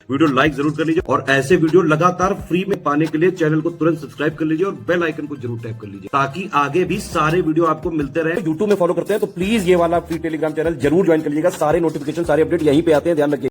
Video like जरूर कर लीजिए और ऐसे वीडियो लगातार फ्री में पाने के लिए चैनल को तुरंत सब्सक्राइब कर लीजिए और बेल आइकन को जरूर टैप कर लीजिए ताकि आगे भी सारे वीडियो आपको मिलते रहे। यूट्यूब में फॉलो करते हैं तो प्लीज ये वाला फ्री टेलीग्राम चैनल जरूर ज्वाइन कर लीजिएगा। सारे नोटिफिकेशन सारे अपडेट यहीं पे आते हैं, ध्यान रखिए।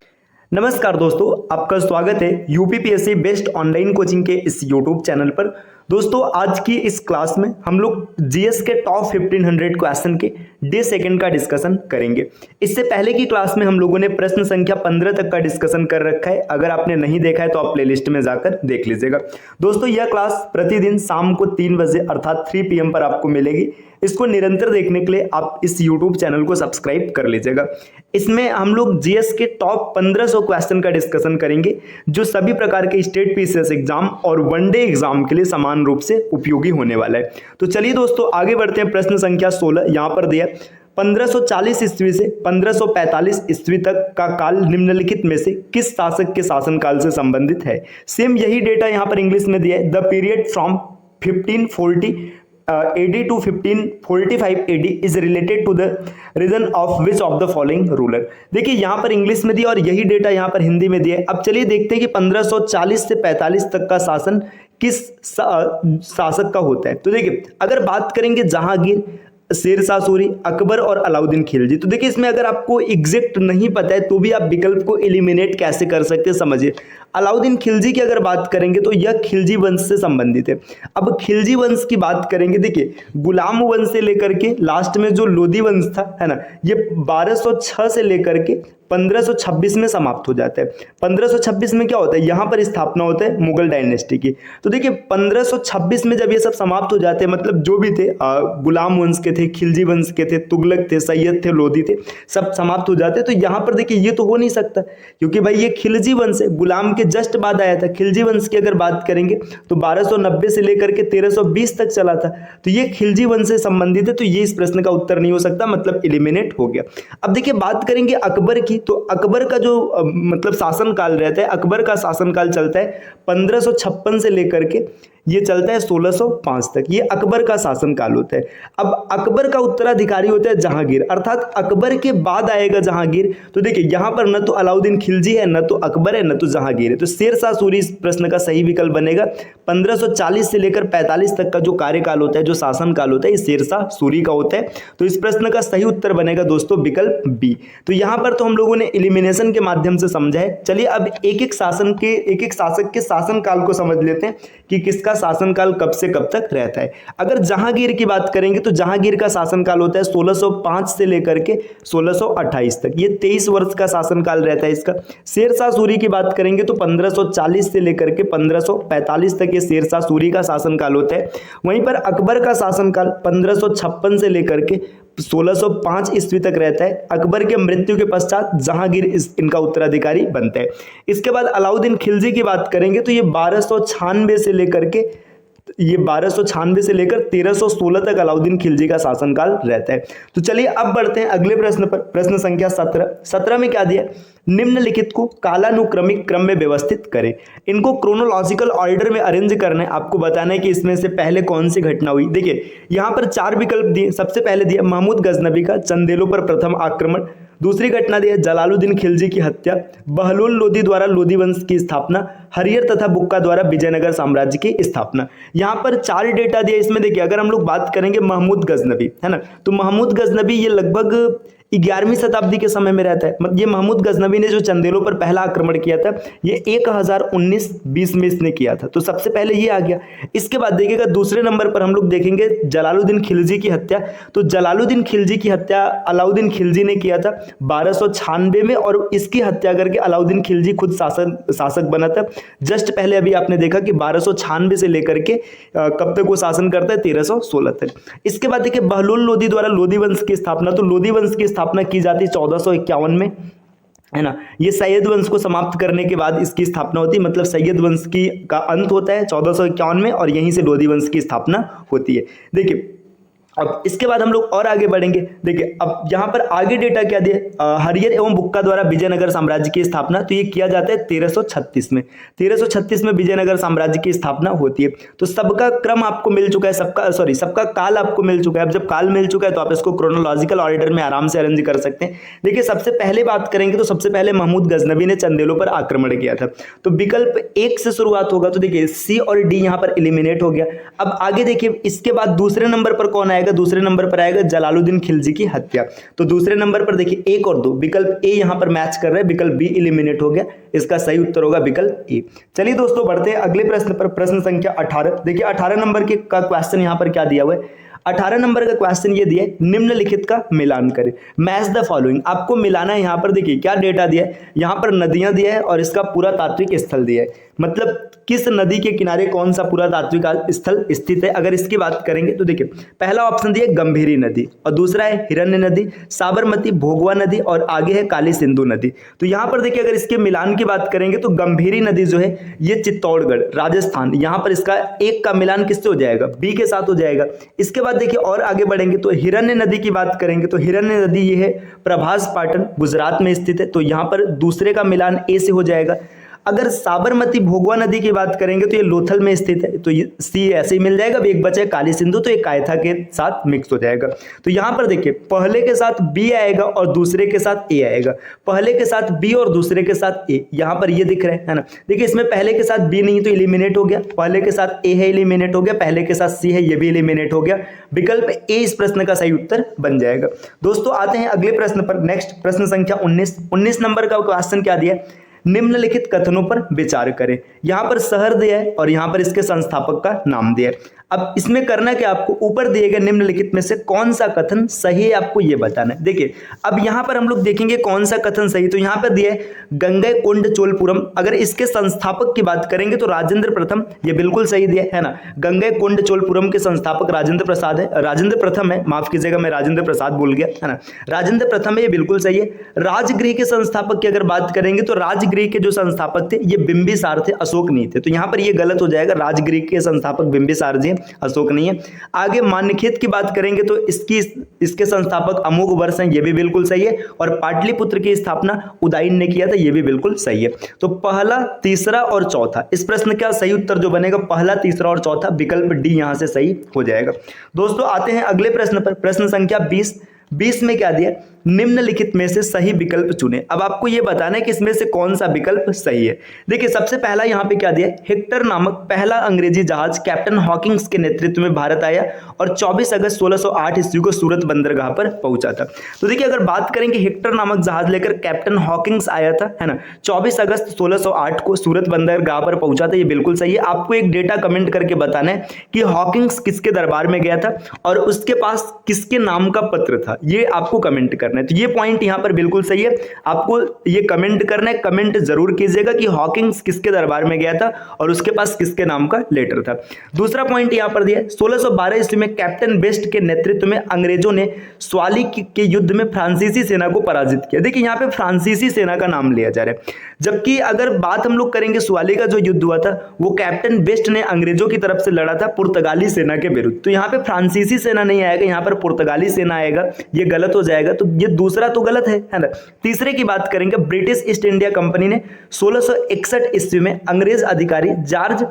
नमस्कार दोस्तों, आपका स्वागत है यूपीपीएससी बेस्ट ऑनलाइन कोचिंग के इस यूट्यूब चैनल पर। दोस्तों, आज की इस क्लास में हम लोग जीएस के टॉप 1500 क्वेश्चन के डे सेकंड का डिस्कशन करेंगे। इससे पहले की क्लास में हम लोगों ने प्रश्न संख्या 15 तक का डिस्कशन कर रखा है। अगर आपने नहीं देखा है तो आप प्लेलिस्ट में जाकर देख लीजिएगा। दोस्तों, यह क्लास प्रतिदिन शाम को 3 बजे अर्थात 3 PM पर आपको मिलेगी। इसको निरंतर देखने के लिए आप इस यूट्यूब चैनल को सब्सक्राइब कर लीजिएगा। इसमें हम लोग जीएस के टॉप 1500 क्वेश्चन का डिस्कशन करेंगे जो सभी प्रकार के स्टेट पीसीएस एग्जाम और वनडे एग्जाम के लिए समान रूप से उपयोगी होने वाला है। तो चलिए दोस्तों, आगे बढ़ते हैं। प्रश्न संख्या 16 यहाँ पर दिया, 1540 ईस्वी से 1545 ईस्वी तक का काल निम्नलिखित में से किस शासक के शासनकाल से संबंधित है। सेम यही डेटा यहाँ पर इंग्लिश में दिया है। The period from 1540 AD to 1545 AD is related to the reign of which of the following ruler। देखिए यहाँ पर इंग्लिश में दिया और यही डेटा यहाँ पर हिंदी में दिया है। अब चलिए देखते हैं कि 1540 से 45 तक का शासन किस शासक का होता है। तो देखिए, अगर बात करेंगे जहांगीर, शेरशाह सूरी, अकबर और अलाउद्दीन खिलजी, तो देखिए इसमें अगर आपको एग्जैक्ट नहीं पता है तो भी आप विकल्प को एलिमिनेट कैसे कर सकते हैं, समझिए। अलाउद्दीन खिलजी की अगर बात करेंगे तो यह खिलजी वंश से संबंधित है। अब खिलजी वंश की बात करेंगे, देखिए गुलाम वंश से लेकर के लास्ट में जो लोधी वंश था, है ना, ये 1206 से लेकर के 1526 में समाप्त हो जाता है। 1526 में क्या होता है, यहाँ पर स्थापना होता है मुगल डायनेस्टी की। तो देखिए 1526 में जब ये सब समाप्त हो जाते हैं, मतलब जो भी थे गुलाम वंश के थे, खिलजी वंश के थे, तुगलक थे, सैयद थे, लोधी थे, सब समाप्त हो जाते हैं। तो यहाँ पर देखिए ये तो हो नहीं सकता क्योंकि भाई ये खिलजी वंश है, गुलाम के जस्ट बाद आया था। खिलजी वंश की अगर बात करेंगे तो 1290 से लेकर के 1320 तक चला था, तो ये खिलजी वंश से संबंधित है। तो ये इस प्रश्न का उत्तर नहीं हो सकता, मतलब एलिमिनेट हो गया। अब देखिए बात करेंगे अकबर की, तो अकबर का जो मतलब शासनकाल रहता है, अकबर का शासनकाल चलता है 1556 से लेकर के ये चलता है 1605 तक। ये अकबर का शासनकाल होता है। अब अकबर का उत्तराधिकारी होता है जहांगीर, अर्थात अकबर के बाद आएगा जहांगीर। तो देखिए यहाँ पर न तो अलाउद्दीन खिलजी है, न तो अकबर है, न तो जहांगीर है। तो शेरशाह सूरी इस प्रश्न का सही विकल्प बनेगा। 1540 से लेकर 45 तक का जो कार्यकाल होता है, जो शासनकाल होता है, ये शेरशाह सूरी का होता है। तो इस प्रश्न का सही उत्तर बनेगा दोस्तों विकल्प बी। तो यहाँ पर तो हम लोगों ने एलिमिनेशन के माध्यम से समझा है। चलिए अब एक एक शासक के शासनकाल को समझ लेते हैं कि किसका शासनकाल कब से कब तक रहता है। अगर जहांगीर की बात करेंगे तो जहांगीर का शासनकाल होता है 1605 से लेकर के 1628 तक, ये 23 वर्ष का शासनकाल रहता है इसका। शेरशाह सूरी की बात करेंगे तो 1540 से लेकर के 1545 तक ये शेरशाह सूरी का शासनकाल होता है। वहीं पर अकबर का शासनकाल 1556 से लेकर के 1605 ईस्वी तक रहता है। अकबर के मृत्यु के पश्चात जहांगीर इनका उत्तराधिकारी बनता है। इसके बाद अलाउद्दीन खिलजी की बात करेंगे तो ये 1296 से लेकर 1316 तक अलाउद्दीन खिलजी का शासनकाल रहता है। तो चलिए अब बढ़ते हैं अगले प्रश्न पर। प्रश्न संख्या 17 में क्या दिया, निम्नलिखित को कालानुक्रमिक क्रम में व्यवस्थित करें। इनको क्रोनोलॉजिकल ऑर्डर में अरेंज करना है। आपको बताना है कि इसमें से पहले कौन सी घटना हुई। देखिए यहाँ पर 4 विकल्प दिए। सबसे पहले दिया महमूद गजनबी का चंदेलों पर प्रथम आक्रमण। दूसरी घटना दी है जलालुद्दीन खिलजी की हत्या, बहलोल लोधी द्वारा लोधी वंश की स्थापना, हरियर तथा बुक्का द्वारा विजयनगर साम्राज्य की स्थापना। यहाँ पर 4 डेटा दिया। इसमें देखिए अगर हम लोग बात करेंगे महमूद गजनबी, है ना, तो महमूद गजनबी ये लगभग 11वीं शताब्दी के समय में रहता है। मतलब ये महमूद गजनबी ने जो चंदेलों पर पहला आक्रमण किया था ये 1019-20 में इसने किया था, तो सबसे पहले ये आ गया। इसके बाद देखिएगा दूसरे नंबर पर हम लोग देखेंगे जलालुद्दीन खिलजी की हत्या। तो जलालुद्दीन खिलजी की हत्या अलाउद्दीन खिलजी ने किया था 1296 में, और इसकी हत्या करके अलाउद्दीन खिलजी खुद शासक बना था। जस्ट पहले अभी आपने देखा कि 1296 से लेकर के कब तक वो शासन करता है, 1316 तक। इसके बाद देखिए बहलोल लोधी द्वारा लोधी वंश की स्थापना। तो लोधी वंश की स्थापना की जाती 1451 में, है ना। ये सैयद वंश को समाप्त करने के बाद इसकी स्थापना होती है, मतलब सैयद वंश की का अंत होता है 1451 में और यहीं से लोधी वंश की स्थापना होती है। देखिए अब इसके बाद हम लोग और आगे बढ़ेंगे। देखिए अब यहाँ पर आगे डेटा क्या दिया, हरियर एवं बुक्का द्वारा विजयनगर साम्राज्य की स्थापना, तो ये किया जाता है 1336 में। 1336 में विजयनगर साम्राज्य की स्थापना होती है। तो सबका क्रम आपको मिल चुका है, सबका काल आपको मिल चुका है। अब जब काल मिल चुका है तो आप इसको क्रोनोलॉजिकल ऑर्डर में आराम से अरेंज कर सकते हैं। देखिए सबसे पहले बात करेंगे तो सबसे पहले महमूद गजनवी ने चंदेलों पर आक्रमण किया था, तो विकल्प 1 से शुरुआत होगा। तो देखिए सी और डी यहाँ पर एलिमिनेट हो गया। अब आगे देखिए इसके बाद दूसरे नंबर पर कौन आएगा, दूसरे नंबर पर आएगा जलालुद्दीन खिलजी की हत्या। तो दूसरे नंबर पर देखिए 1 और 2, विकल्प ए यहां पर मैच कर रहे हैं, विकल्प बी एलिमिनेट हो गया। इसका सही उत्तर होगा विकल्प ए। चलिए दोस्तों बढ़ते हैं अगले प्रश्न पर, प्रश्न संख्या 18। देखिए 18 नंबर के का क्वेश्चन यहां पर क्या दिया हुआ है। 18 नंबर का क्वेश्चन ये दिया है, निम्नलिखित का मिलान करें, मैच द फॉलोइंग। आपको मिलाना है। यहाँ पर देखिए क्या डेटा दिया है, यहाँ पर नदियां दिया है और इसका पूरा तात्विक स्थल दिया है, मतलब किस नदी के किनारे कौन सा पूरा तात्विक स्थल स्थित है। अगर इसकी बात करेंगे तो देखिए पहला ऑप्शन दिया गंभीरी नदी और दूसरा है हिरण्य नदी, साबरमती, भोगवा नदी और आगे है काली सिंधु नदी। तो यहाँ पर देखिए अगर इसके मिलान की बात करेंगे तो गंभीरी नदी जो है ये चित्तौड़गढ़ राजस्थान, यहाँ पर इसका एक का मिलान किससे हो जाएगा, बी के साथ हो जाएगा। इसके बाद देखिए और आगे बढ़ेंगे तो हिरण्य नदी की बात करेंगे तो हिरण्य नदी ये है प्रभास पाटन गुजरात में स्थित है, तो यहाँ पर दूसरे का मिलान ए से हो जाएगा। अगर साबरमती भोगवा नदी की बात करेंगे तो ये लोथल में स्थित है, तो ये सी ऐसे ही मिल जाएगा। एक बचा है काली सिंधु, तो ये कायथा के साथ मिक्स हो जाएगा। तो यहाँ पर देखिए पहले के साथ बी आएगा और दूसरे के साथ ए आएगा, पहले के साथ बी और दूसरे के साथ ए, यहाँ पर ये दिख रहा है ना। देखिए इसमें पहले के साथ बी नहीं तो एलिमिनेट हो गया, पहले के साथ ए है एलिमिनेट हो गया, पहले के साथ सी है ये भी एलिमिनेट हो गया। विकल्प ए इस प्रश्न का सही उत्तर बन जाएगा। दोस्तों आते हैं अगले प्रश्न पर, नेक्स्ट प्रश्न संख्या 19 नंबर का क्वेश्चन क्या दिया, निम्नलिखित कथनों पर विचार करें। यहां पर शहर दिया है और यहां पर इसके संस्थापक का नाम दिया है। अब इसमें करना क्या, आपको ऊपर दिए गए निम्नलिखित में से कौन सा कथन सही है आपको ये बताना है। देखिए अब यहां पर हम लोग देखेंगे कौन सा कथन सही, तो यहां पर दिया है गंगैकोंड चोलपुरम। अगर इसके संस्थापक की बात करेंगे तो राजेंद्र प्रथम, ये बिल्कुल सही दिया है ना। गंगैकोंड चोलपुरम के संस्थापक राजेंद्र प्रसाद है, राजेंद्र प्रथम है, माफ कीजिएगा मैं राजेंद्र प्रसाद बोल गया है ना, राजेंद्र प्रथम है, ये बिल्कुल सही है। राजगृह के संस्थापक की अगर बात करेंगे तो राजगृह के जो संस्थापक थे ये बिंबिसार थे, अशोक नहीं थे, तो यहां पर ये गलत हो जाएगा। राजगृह के संस्थापक बिंबिसार जी, अशोक नहीं है। आगे मान्यखेत की बात करेंगे तो इसके संस्थापक अमोघ वर्ष हैं, ये भी बिल्कुल सही है। और पाटलिपुत्र की स्थापना उदयन ने किया था, ये भी बिल्कुल सही है। तो पहला, तीसरा और चौथा, इस प्रश्न का सही उत्तर जो बनेगा पहला, तीसरा और चौथा, विकल्प डी यहां से सही हो जाएगा। दोस्तों आते हैं अगले प्रश्न पर, प्रश्न संख्या 20 में क्या दिया, निम्नलिखित में से सही विकल्प चुने। अब आपको यह बताना है कि इसमें से कौन सा विकल्प सही है। देखिए सबसे पहला यहां पे क्या दिया, हेक्टर नामक पहला अंग्रेजी जहाज कैप्टन हॉकिंग्स के नेतृत्व में भारत आया और 24 अगस्त 1608 ईस्वी को सूरत बंदरगाह पर पहुंचा था। तो देखिए अगर बात करेंगे हेक्टर नामक जहाज लेकर कैप्टन हॉकिंग्स आया था, है ना, 24 अगस्त 1608 को सूरत बंदरगाह पर पहुंचा था, ये बिल्कुल सही है। आपको एक डेटा कमेंट करके बताना है कि हॉकिंग्स किसके दरबार में गया था और उसके पास किसके नाम का पत्र था, ये आपको कमेंट करना है। तो ये पॉइंट यहां पर बिल्कुल सही है, आपको ये कमेंट करना है। कमेंट जरूर कीजिएगा कि हॉकिंग्स किसके दरबार में गया था और उसके पास किसके नाम का लेटर था। दूसरा पॉइंट यहां पर दिया है, 1612 ईस्वी में कैप्टन बेस्ट के नेतृत्व में अंग्रेजों ने स्वाली के युद्ध में फ्रांसीसी सेना को पराजित किया। देखिए यहां पे फ्रांसीसी सेना का नाम लिया जा रहा है, जबकि अगर बात हम लोग करेंगे स्वाली का जो युद्ध हुआ था वो कैप्टन बेस्ट ने अंग्रेजों की तरफ से लड़ा था पुर्तगाली सेना के विरुद्ध। तो यहां पे फ्रांसीसी सेना नहीं आएगा, यहां पर पुर्तगाली सेना आएगा, ये गलत हो जाएगा। तो ये दूसरा तो गलत है ना। तीसरे की बात करेंगे, ब्रिटिश ईस्ट इंडिया कंपनी ने 1661 ईस्वी में अंग्रेज अधिकारी जॉर्ज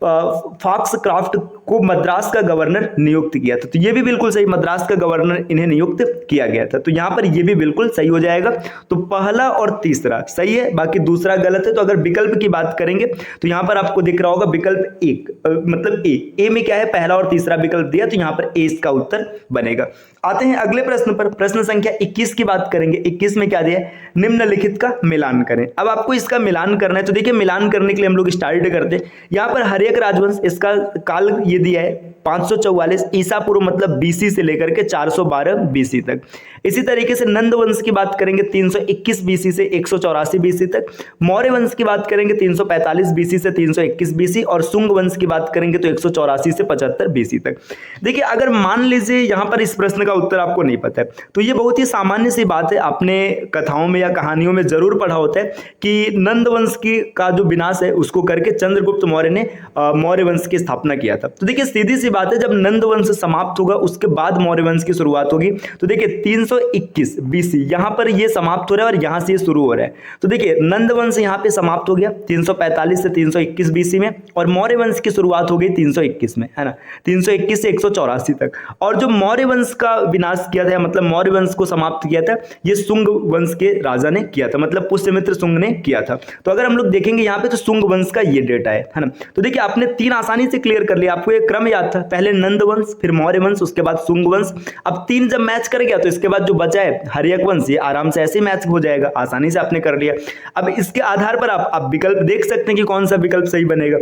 फॉक्सक्राफ्ट को मद्रास का गवर्नर नियुक्त किया था। तो ये भी बिल्कुल सही, मद्रास का गवर्नर इन्हें नियुक्त किया गया था। तो यहां पर ये भी बिल्कुल सही हो जाएगा। तो पहला और तीसरा सही है, बाकी दूसरा गलत है। तो अगर विकल्प की बात करेंगे तो यहां पर आपको दिख रहा होगा विकल्प एक, मतलब ए में क्या है, पहला और तीसरा विकल्प दिया, तो यहां पर ए इसका उत्तर बनेगा। आते हैं अगले प्रश्न पर, प्रश्न संख्या 21 की बात करेंगे। 21 में क्या दिया है, निम्नलिखित का मिलान करें। अब आपको इसका मिलान करना है, तो देखिए मिलान करने के लिए हम लोग स्टार्ट करते हैं। यहां पर हरियक राजवंश, इसका काल ये दिया है 544 ईसा पूर्व, मतलब बीसी से लेकर के 412 बीसी तक। इसी तरीके से नंद वंश की बात करेंगे 321 बीसी से 184 बीसी तक। मौर्य वंश की बात करेंगे 345 बीसी से 321 बीसी, और शुंग वंश की बात करेंगे तो 184 से 75 बीसी तक। देखिए अगर मान लीजिए यहां पर इस प्रश्न का उत्तर आपको नहीं पता है, तो ये बहुत ही सामान्य सी बात है, आपने कथाओं में या कहानियों में जरूर पढ़ा होता है कि नंद वंश की का जो विनाश है उसको करके चंद्रगुप्त मौर्य ने मौर्य वंश की स्थापना किया था। तो देखिए सीधी सी बात है, जब नंद वंश समाप्त होगा उसके बाद मौर्य वंश की शुरुआत होगी। तो देखिए 321 BC यहां पर ये समाप्त हो रहा है और यहां से ये शुरू हो रहा है। तो देखिए नंद वंश यहां पे समाप्त हो गया 345 से 321 BC में, और मौर्य वंश की शुरुआत हो गई 321 में, है ना, 321 से 184 तक। और जो मौर्य वंश का विनाश किया था, मतलब मौर्य वंश को समाप्त किया था, ये शुंग वंश के राजा ने किया था, मतलब पुष्यमित्र शुंग ने किया था। तो अगर हम लोग देखेंगे यहाँ पे तो शुंग वंश का ये डेटा है ना। तो देखिए आपने 3 आसानी से क्लियर कर लिया, आपको एक क्रम याद था, पहले नंद वंश, फिर मौर्य वंश, उसके बाद शुंग वंश। अब 3 जब मैच कर गया तो इसके बाद जो बचा है हर्यक वंश, ये आराम से ऐसे मैच हो जाएगा, आसानी से आपने कर लिया। अब इसके आधार पर आप विकल्प देख सकते हैं कि कौन सा विकल्प सही बनेगा।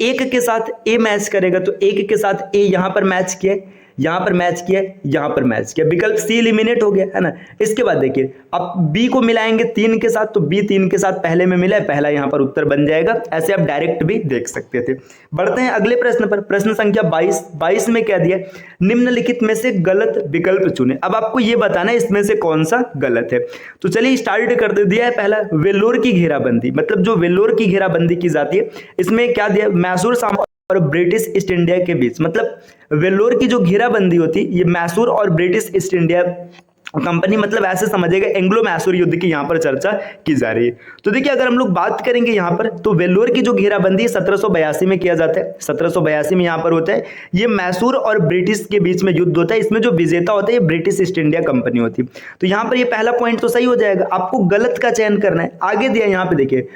एक के साथ ए मैच करेगा तो एक के साथ ए यहां पर मैच किया, यहां पर मैच किया, यहां पर मैच किया, विकल्प सी एलिमिनेट हो गया, है ना। इसके बाद देखिए अब बी को मिलाएंगे 3 के साथ, तो बी 3 के साथ पहले में मिला है, पहला यहां पर उत्तर बन जाएगा। ऐसे आप डायरेक्ट भी देख सकते थे। बढ़ते हैं अगले प्रश्न पर, प्रश्न संख्या 22 में क्या दिया, निम्नलिखित में से गलत विकल्प चुने। अब आपको यह बताना है इसमें से कौन सा गलत है। तो चलिए स्टार्ट कर दिया है। पहला, वेल्लोर की घेराबंदी, मतलब जो वेल्लोर की घेराबंदी की जाती है, इसमें क्या दिया, मैसूर और ब्रिटिश ईस्ट इंडिया के बीच, मतलब वेल्लोर की जो घेराबंदी होती है ये मैसूर और ब्रिटिश ईस्ट इंडिया कंपनी, मतलब ऐसे समझिएगा एंग्लो मैसूर युद्ध की यहाँ पर चर्चा की जा रही है। तो देखिए अगर हम लोग बात करेंगे यहाँ पर, तो वेल्लोर की जो घेराबंदी 1782 में किया जाता है, 1782 में यहाँ पर होता है। ये मैसूर और ब्रिटिश के बीच में युद्ध होता है, इसमें जो विजेता होता है ये ब्रिटिश ईस्ट इंडिया कंपनी होती है। तो यहाँ पर ये पहला पॉइंट तो सही हो जाएगा, आपको गलत का चयन करना है। आगे दिया यहाँ पे देखिए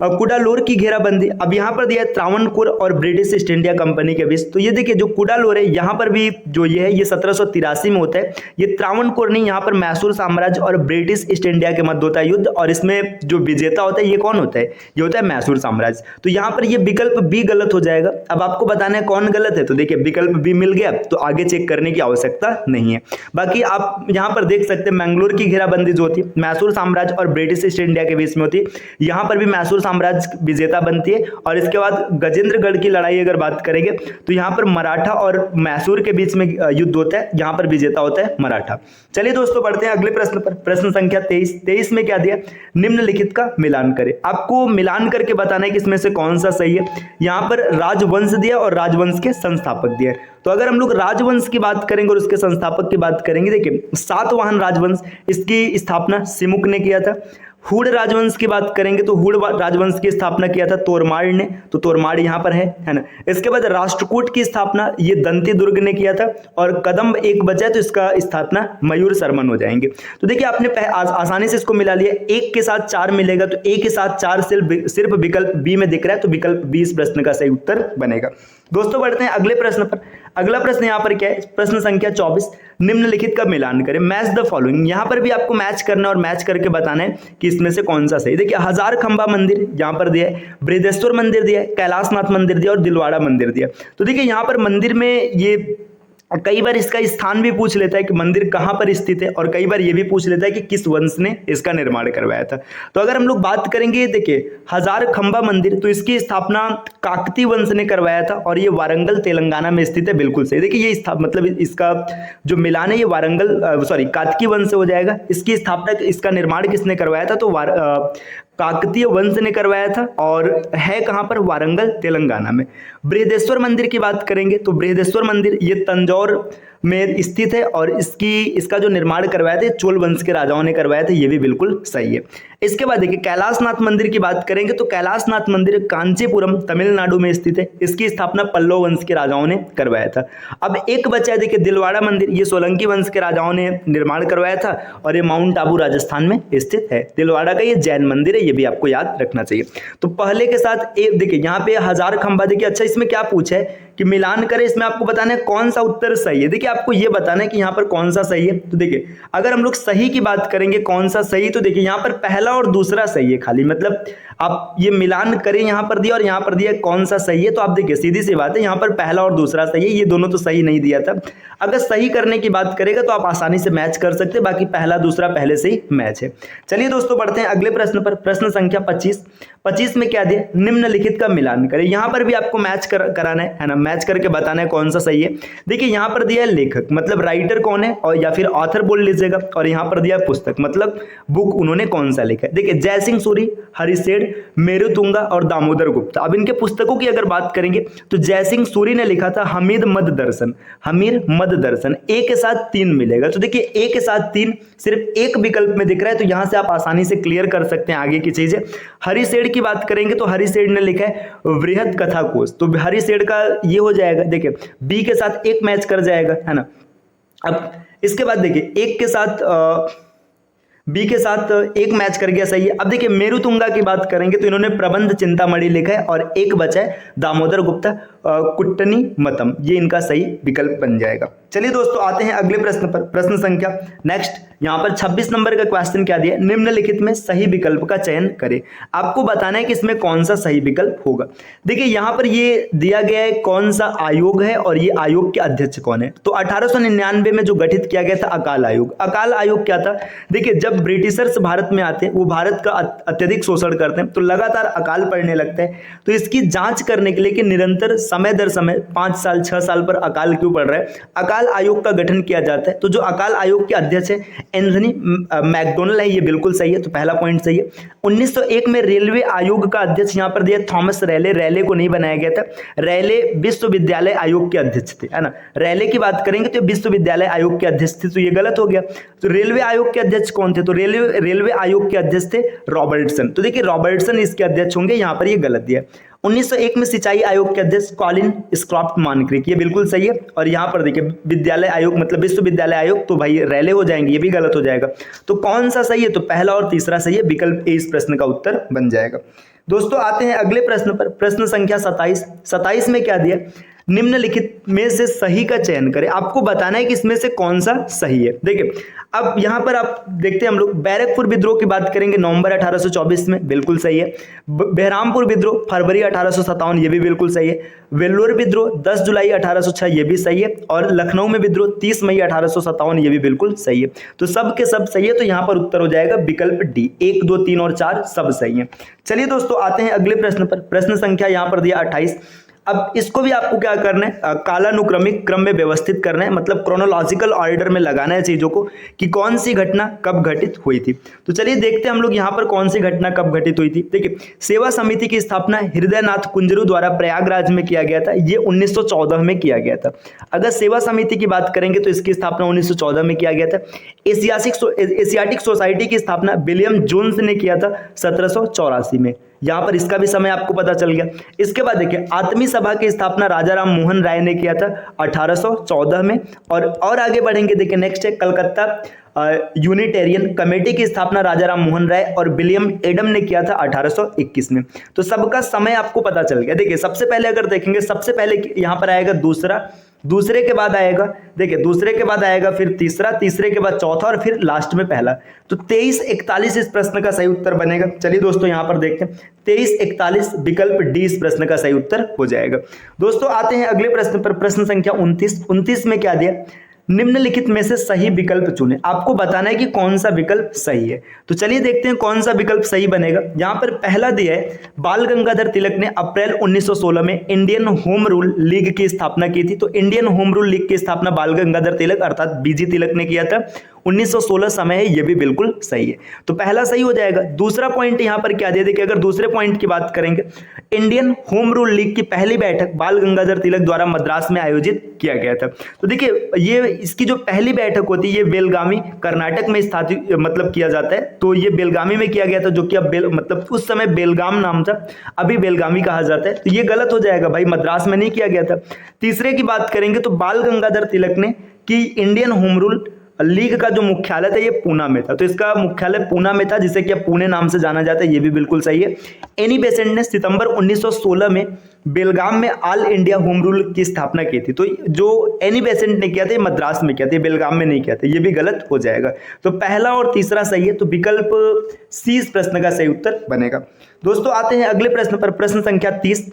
कुडालोर की घेराबंदी, अब यहाँ पर दिया त्रावणकोर और ब्रिटिश ईस्ट इंडिया कंपनी के बीच। तो ये देखिए जो कुडालोर है यहाँ पर भी जो ये है ये 1783 में होता है। ये त्रावणकोर नहीं, यहाँ पर मैसूर साम्राज्य और ब्रिटिश ईस्ट इंडिया के मध्य होता है युद्ध, और इसमें जो विजेता होता है ये कौन होता है, ये होता है मैसूर साम्राज्य। तो यहाँ पर ये विकल्प बी गलत हो जाएगा। अब आपको बताना है कौन गलत है, तो देखिए विकल्प बी मिल गया तो आगे चेक करने की आवश्यकता नहीं है। बाकी आप यहाँ पर देख सकते हैं मैंगलोर की घेराबंदी जो होती है मैसूर साम्राज्य और ब्रिटिश ईस्ट इंडिया के बीच में होती है, यहाँ पर भी मैसूर साम्राज्य विजेता बनती है। और इसके बाद गजेंद्रगढ़ की लड़ाई अगर बात करेंगे तो यहाँ पर मराठा और मैसूर के बीच में युद्ध होता है, यहाँ पर विजेता होता है मराठा। चलिए दोस्तों बढ़ते हैं अगले प्रश्न पर, प्रश्न संख्या 23 में क्या दिया, निम्नलिखित का मिलान करें। आपको मिलान करके बताना है कि इसमें से कौन सा सही है। यहाँ पर राजवंश दिया और राजवंश के संस्थापक दिया। तो अगर हम लोग राजवंश की बात करेंगे और उसके संस्थापक की बात करेंगे, देखिए सातवाहन राजवंश, इसकी स्थापना सिमुक ने किया था। हुड़ राजवंश की बात करेंगे तो हुड़ राजवंश की स्थापना किया था तोरमाड़ ने, तो तोरमाड़ यहाँ पर है ना। इसके बाद राष्ट्रकूट की स्थापना ये दंती दुर्ग ने किया था, और कदम्ब एक बचा है तो इसका स्थापना मयूर शर्मन हो जाएंगे। तो देखिए आपने आसानी से इसको मिला लिया, एक के साथ 4 मिलेगा तो एक के साथ 4 सिर्फ विकल्प बी में दिख रहा है, तो विकल्प बी इस प्रश्न का सही उत्तर बनेगा। दोस्तों बढ़ते हैं अगले प्रश्न पर। अगला प्रश्न यहाँ पर क्या है, प्रश्न संख्या 24, निम्नलिखित का मिलान करें, मैच द फॉलोइंग। यहाँ पर भी आपको मैच करना और मैच करके बताना है कि इसमें से कौन सा सही। देखिए हजार खंबा मंदिर यहाँ पर दिया है, बृहदेश्वर मंदिर दिया है, कैलाशनाथ मंदिर दिया और दिलवाड़ा मंदिर दिया। तो देखिए यहाँ पर मंदिर में ये कई बार इसका स्थान भी पूछ लेता है कि मंदिर कहाँ पर स्थित है, और कई बार ये भी पूछ लेता है कि किस वंश ने इसका निर्माण करवाया था। तो अगर हम लोग बात करेंगे, देखिए हजार खंबा मंदिर, तो इसकी स्थापना काकती वंश ने करवाया था, और ये वारंगल तेलंगाना में स्थित है, बिल्कुल सही। देखिए ये मतलब इसका जो मिलान है ये वारंगल कातकी वंश से हो जाएगा। इसकी स्थापना, इसका निर्माण किसने करवाया था, तो काकतीय वंश ने करवाया था, और है कहां पर, वारंगल तेलंगाना में। बृहदेश्वर मंदिर की बात करेंगे तो बृहदेश्वर मंदिर ये तंजौर में स्थित है, और इसका जो निर्माण करवाया था चोल वंश के राजाओं ने करवाया था, ये भी बिल्कुल सही है। इसके बाद देखिए कैलाशनाथ मंदिर की बात करेंगे तो कैलाशनाथ मंदिर कांचीपुरम तमिलनाडु में स्थित है, इसकी स्थापना पल्लव वंश के राजाओं ने करवाया था। अब एक बचा है देखिए दिलवाड़ा मंदिर, ये सोलंकी वंश के राजाओं ने निर्माण करवाया था, और ये माउंट आबू राजस्थान में स्थित है। दिलवाड़ा का ये जैन मंदिर है, ये भी आपको याद रखना चाहिए। तो पहले के साथ देखिए यहाँ पे हजार खंबा, देखिए अच्छा इसमें क्या पूछा है कि मिलान करें, इसमें आपको बताना है कौन सा उत्तर सही है। देखिए आपको ये बताना है कि यहाँ पर कौन सा सही है। तो देखिए अगर हम लोग सही की बात करेंगे कौन सा सही, तो देखिए यहाँ पर पहला और दूसरा सही है खाली, मतलब आप ये मिलान करें, यहाँ पर दिया और यहाँ पर दिया कौन सा सही है, तो आप देखिए सीधी सी बात है यहाँ पर पहला और दूसरा सही है, ये दोनों तो सही नहीं दिया था। अगर सही करने की बात करेगा तो आप आसानी से मैच कर सकते हैं, बाकी पहला दूसरा पहले से ही मैच है। चलिए दोस्तों बढ़ते हैं अगले प्रश्न पर, प्रश्न संख्या 25 में क्या दिया, निम्नलिखित का मिलान करें। यहाँ पर भी आपको मैच कराना है ना, मैच करके बताना है कौन सा सही है। देखिए यहाँ पर दिया है लेखक, मतलब राइटर कौन है, और या फिर ऑथर बोल लीजिएगा, और यहाँ पर दिया है पुस्तक, मतलब बुक उन्होंने कौन सा लिखा है। देखिए जयसिंह सूरी, हरिसेठ, मेरुतुंगा और दामोदर गुप्ता। अब इनके पुस्तकों की अगर बात करेंगे तो जयसिंह सूरी ने लिखा था हमीर मद दर्शन, हमीर मद दर्शन। ए के साथ 3 मिलेगा, तो देखिए ए के साथ 3 सिर्फ एक विकल्प में दिख रहा है, तो यहां से आप आसानी से क्लियर कर सकते हैं आगे की चीजें। हरिसेठ की बात करेंगे तो हरिसेठ ने लिखा है वृहद कथा कोश, तो हरिसेठ का ये हो जाएगा। देखिए बी के साथ एक मैच कर जाएगा, है ना। अब इसके बाद देखिए एक के साथ बी के साथ एक मैच कर गया, सही है। अब देखिए मेरुतुंगा की बात करेंगे तो इन्होंने प्रबंध चिंतामणि लिखा है, और एक बचा है दामोदर गुप्ता कुट्टनी मतम, ये इनका सही विकल्प बन जाएगा। चलिए दोस्तों आते हैं अगले प्रश्न पर, प्रश्न संख्या नेक्स्ट यहाँ पर 26 नंबर का क्वेश्चन क्या दिया है, निम्नलिखित में सही विकल्प का चयन करें। आपको बताना है कि इसमें कौन सा सही विकल्प होगा। देखिए यहाँ पर ये दिया गया है कौन सा आयोग है और ये आयोग के अध्यक्ष कौन है। तो 1899 में जो गठित किया गया था अकाल आयोग। अकाल आयोग क्या था, देखिए जब ब्रिटिशर्स भारत में आते हैं वो भारत का अत्यधिक शोषण करते हैं, तो लगातार अकाल पड़ने लगता है, तो इसकी जांच करने के लिए कि निरंतर समय दर समय 5 साल 6 साल पर अकाल क्यों पड़ रहा है, अकाल आयोग का गठन किया जाता है। तो जो अकाल आयोग के अध्यक्ष है एंथनी मैकडोनल है, ये बिल्कुल सही है, तो पहला पॉइंट सही है। 1901 में रेलवे आयोग का अध्यक्ष यहाँ पर दिया थॉमस रैले, रैले को नहीं बनाया गया था, रैले विश्वविद्यालय आयोग के अध्यक्ष थे, है ना। रैले की बात करेंगे तो विश्वविद्यालय आयोग के अध्यक्ष थे, तो ये गलत हो गया। तो रेलवे आयोग के अध्यक्ष कौन थे, तो रेलवे आयोग के अध्यक्ष थे रॉबर्टसन, तो देखिए रॉबर्टसन इसके अध्यक्ष होंगे, यहाँ पर ये गलत दिया। 1901 में सिंचाई आयोग के अध्यक्ष कॉलिन स्क्रॉफ्ट मानक्रिक, ये बिल्कुल सही है। और यहाँ पर देखिए विद्यालय आयोग मतलब विश्वविद्यालय आयोग, तो भाई रैले हो जाएंगे, ये भी गलत हो जाएगा। तो कौन सा सही है, तो पहला और तीसरा सही है, विकल्प ए इस प्रश्न का उत्तर बन जाएगा। दोस्तों आते हैं अगले प्रश्न पर, प्रश्न संख्या 27 में क्या दिया, निम्नलिखित में से सही का चयन करें। आपको बताना है कि इसमें से कौन सा सही है। देखिए अब यहां पर आप देखते हैं हम लोग बैरकपुर विद्रोह की बात करेंगे नवंबर 1824 में, बिल्कुल सही है। बहरामपुर विद्रोह फरवरी 1857, ये भी बिल्कुल सही है। वेल्लोर विद्रोह 10 जुलाई 1806, ये भी सही है। और लखनऊ में विद्रोह 30 मई 1857, ये भी बिल्कुल सही है। तो सब के सब सही है, तो यहां पर उत्तर हो जाएगा विकल्प डी। 1, 2, 3 और 4 सब सही है। चलिए दोस्तों आते हैं अगले प्रश्न पर, प्रश्न संख्या यहां पर दिया 28। अब इसको भी आपको क्या करना है, कालानुक्रमिक क्रम में व्यवस्थित करना है, मतलब क्रोनोलॉजिकल ऑर्डर में लगाना है चीजों को कि कौन सी घटना कब घटित हुई थी। तो चलिए देखते हैं हम लोग यहाँ पर कौन सी घटना कब घटित हुई थी। देखिए सेवा समिति की स्थापना हृदयनाथ कुंजरू द्वारा प्रयागराज में किया गया था, ये 1914 में किया गया था। अगर सेवा समिति की बात करेंगे तो इसकी स्थापना 1914 में किया गया था। एशियाटिक सोसाइटी की स्थापना विलियम जोन्स ने किया था 1784 में, यहाँ पर इसका भी समय आपको पता चल गया। इसके बाद देखिए आत्मी सभा की स्थापना राजा राम मोहन राय ने किया था 1814 में। और आगे बढ़ेंगे, देखिए नेक्स्ट है कलकत्ता यूनिटेरियन कमेटी की स्थापना राजा राम मोहन राय और विलियम एडम ने किया था 1821 में। तो सबका समय आपको पता चल गया। देखिए सबसे पहले अगर देखेंगे, सबसे पहले यहाँ पर आएगा दूसरा, दूसरे के बाद आएगा, देखिए दूसरे के बाद आएगा फिर तीसरा, तीसरे के बाद चौथा और फिर लास्ट में पहला। तो 2341 इस प्रश्न का सही उत्तर बनेगा। चलिए दोस्तों यहां पर देखते हैं 2341 विकल्प डी इस प्रश्न का सही उत्तर हो जाएगा। दोस्तों आते हैं अगले प्रश्न पर, प्रश्न संख्या 29 में क्या दिया, निम्नलिखित में से सही विकल्प चुनें। आपको बताना है कि कौन सा विकल्प सही है। तो चलिए देखते हैं कौन सा विकल्प सही बनेगा। यहां पर पहला दिया है बाल गंगाधर तिलक ने अप्रैल 1916 में इंडियन होम रूल लीग की स्थापना की थी। तो इंडियन होम रूल लीग की स्थापना बाल गंगाधर तिलक अर्थात बीजी तिलक ने किया था, 1916 समय है, ये भी बिल्कुल सही है। तो पहला सही हो जाएगा। दूसरा पॉइंट यहां पर क्या दे देखिए, अगर दूसरे पॉइंट की बात करेंगे, इंडियन होम रूल लीग की पहली बैठक बाल गंगाधर तिलक द्वारा मद्रास में आयोजित किया गया था। तो देखिए ये इसकी जो पहली बैठक होती है ये बेलगामी कर्नाटक में स्थापित मतलब किया जाता है। तो ये बेलगामी में किया गया था, जो कि अब मतलब उस समय बेलगाम नाम था, अभी बेलगामी कहा जाता है। तो ये गलत हो जाएगा भाई, मद्रास में नहीं किया गया था। तीसरे की बात करेंगे तो बाल गंगाधर तिलक ने कि इंडियन होम रूल लीग का जो मुख्यालय था ये पूना में था, तो इसका मुख्यालय पूना में था, जिसे कि पुणे नाम से जाना जाता है, ये भी बिल्कुल सही है। एनी बेसेंट ने सितंबर 1916 में बेलगाम में ऑल इंडिया होम रूल की स्थापना की थी। तो जो एनी बेसेंट ने किया था ये मद्रास में किया था, बेलगाम में नहीं किया था, ये भी गलत हो जाएगा। तो पहला और तीसरा सही है, तो विकल्प सी इस प्रश्न का सही उत्तर बनेगा। दोस्तों आते हैं अगले प्रश्न पर, प्रश्न संख्या 30।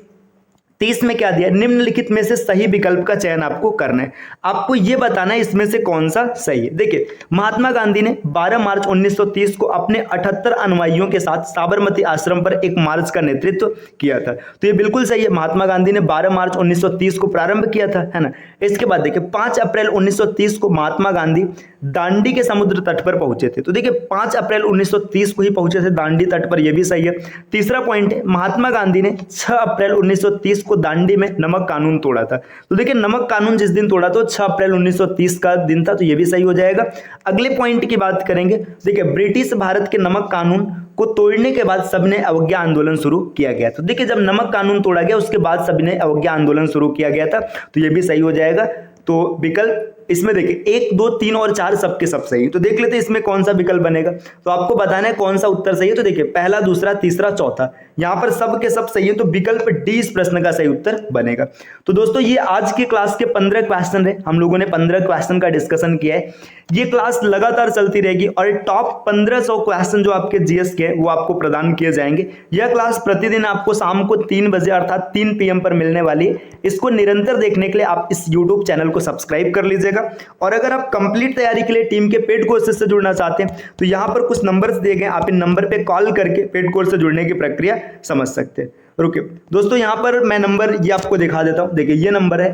30 में क्या दिया, निम्नलिखित में से सही विकल्प का चयन आपको करना है। आपको यह बताना है इसमें से कौन सा सही है। देखिए, महात्मा गांधी ने 12 मार्च 1930 को अपने 78 अनुयायियों के साथ साबरमती आश्रम पर एक मार्च का नेतृत्व किया था। तो ये बिल्कुल सही है, महात्मा गांधी ने 12 मार्च 1930 को प्रारंभ किया था, है ना। इसके बाद देखिए 5 अप्रैल 1930 को महात्मा गांधी दांडी के समुद्र तट पर पहुंचे थे। तो देखिए 5 अप्रैल 1930 को ही पहुंचे थे दांडी तट पर, यह भी सही है। तीसरा पॉइंट है, महात्मा गांधी ने 6 अप्रैल 1930 को दांडी में नमक कानून तोड़ा था। तो देखिए नमक कानून जिस दिन तोड़ा तो 6 अप्रैल 1930 का दिन था, तो यह भी सही हो जाएगा। अगले पॉइंट की बात करेंगे, देखिए ब्रिटिश भारत के नमक कानून को तोड़ने के बाद सबने अवज्ञा आंदोलन शुरू किया गया। तो देखिए जब नमक कानून तोड़ा गया उसके बाद सबने अवज्ञा आंदोलन शुरू किया गया था, तो यह भी सही हो जाएगा। तो विकल्प इसमें देखिए 1, 2, 3 और 4 सबके सब सही है। तो देख लेते हैं इसमें कौन सा विकल्प बनेगा। तो आपको बताना है कौन सा उत्तर सही है। तो देखिए पहला, दूसरा, तीसरा, चौथा, यहाँ पर सब के सब सही है, तो विकल्प डी इस प्रश्न का सही उत्तर बनेगा। तो दोस्तों ये आज की क्लास के 15 क्वेश्चन है, हम लोगों ने 15 क्वेश्चन का डिस्कशन किया है। ये क्लास लगातार चलती रहेगी और टॉप 1500 क्वेश्चन जो आपके जीएस के वो आपको प्रदान किए जाएंगे। यह क्लास प्रतिदिन आपको शाम को 3 बजे अर्थात 3 PM पर मिलने वाली है। इसको निरंतर देखने के लिए आप इस यूट्यूब चैनल को सब्सक्राइब कर लीजिएगा। और अगर आप कंप्लीट तैयारी के लिए टीम के पेड कोर्सेज से जुड़ना चाहते हैं तो यहां पर कुछ नंबर्स दिए गए, आप इन नंबर पे कॉल करके पेड कोर्स से जुड़ने की प्रक्रिया समझ सकते हैं। रुकिए दोस्तों, यहां पर मैं नंबर ये आपको दिखा देता हूं। देखिए ये नंबर है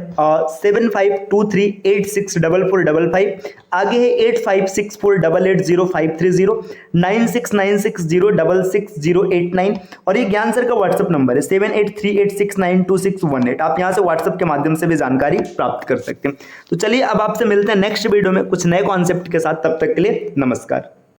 7523864455, आगे है 8564880530, 9696066089 और ये ज्ञान सर का व्हाट्सएप नंबर है 7838692618। आप यहां से व्हाट्सएप के माध्यम से भी जानकारी प्राप्त कर सकते हैं। तो चलिए अब आपसे मिलते हैं नेक्स्ट वीडियो में कुछ नए कॉन्सेप्ट के साथ। तब तक के लिए नमस्कार।